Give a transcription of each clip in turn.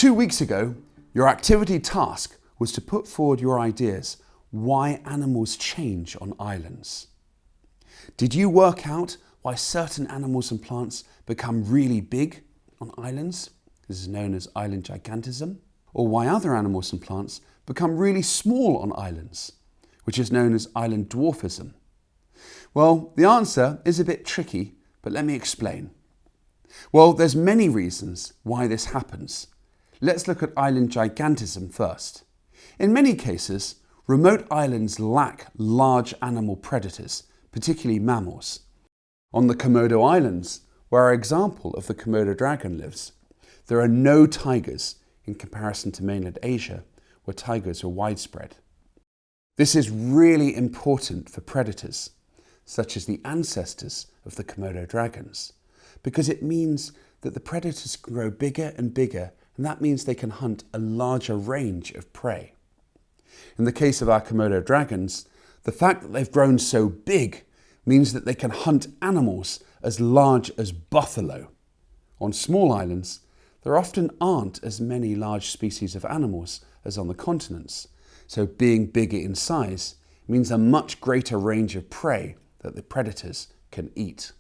2 weeks ago, your activity task was to put forward your ideas why animals change on islands. Did you work out why certain animals and plants become really big on islands? This is known as island gigantism. Or why other animals and plants become really small on islands, which is known as island dwarfism? Well, the answer is a bit tricky, but let me explain. Well, there's many reasons why this happens. Let's look at island gigantism first. In many cases, remote islands lack large animal predators, particularly mammals. On the Komodo Islands, where our example of the Komodo dragon lives, there are no tigers in comparison to mainland Asia, where tigers are widespread. This is really important for predators, such as the ancestors of the Komodo dragons, because it means that the predators can grow bigger and bigger, and that means they can hunt a larger range of prey. In the case of our Komodo dragons, the fact that they've grown so big means that they can hunt animals as large as buffalo. On small islands, there often aren't as many large species of animals as on the continents, so being bigger in size means a much greater range of prey that the predators can eat.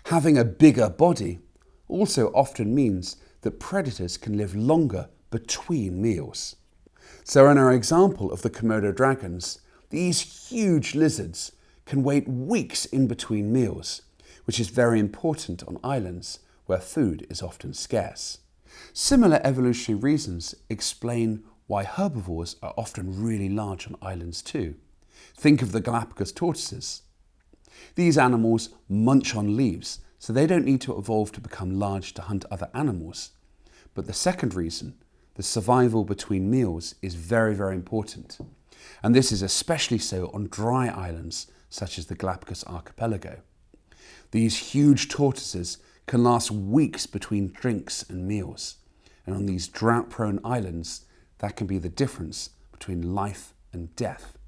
Having a bigger body also often means that predators can live longer between meals. So in our example of the Komodo dragons, these huge lizards can wait weeks in between meals, which is very important on islands where food is often scarce. Similar evolutionary reasons explain why herbivores are often really large on islands too. Think of the Galapagos tortoises. These animals munch on leaves, so they don't need to evolve to become large to hunt other animals. But the second reason, the survival between meals, is very, very important. And this is especially so on dry islands such as the Galapagos archipelago. These huge tortoises can last weeks between drinks and meals. And on these drought-prone islands, that can be the difference between life and death.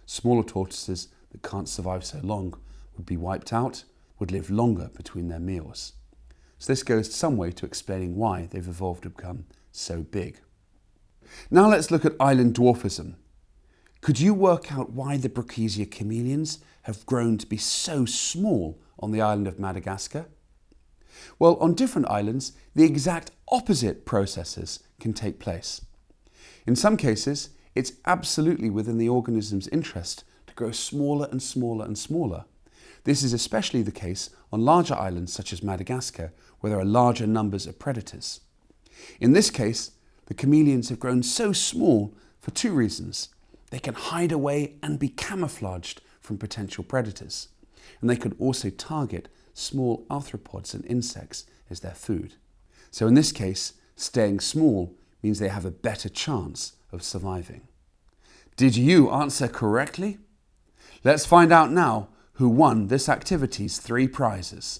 Smaller tortoises that can't survive so long would be wiped out, would live longer between their meals. So this goes some way to explaining why they've evolved to become so big. Now let's look at island dwarfism. Could you work out why the Brachysia chameleons have grown to be so small on the island of Madagascar? Well, on different islands, the exact opposite processes can take place. In some cases, it's absolutely within the organism's interest to grow smaller and smaller and smaller. This is especially the case on larger islands such as Madagascar, where there are larger numbers of predators. In this case, the chameleons have grown so small for two reasons. They can hide away and be camouflaged from potential predators, and they can also target small arthropods and insects as their food. So in this case, staying small means they have a better chance of surviving. Did you answer correctly? Let's find out now who won this activity's 3 prizes.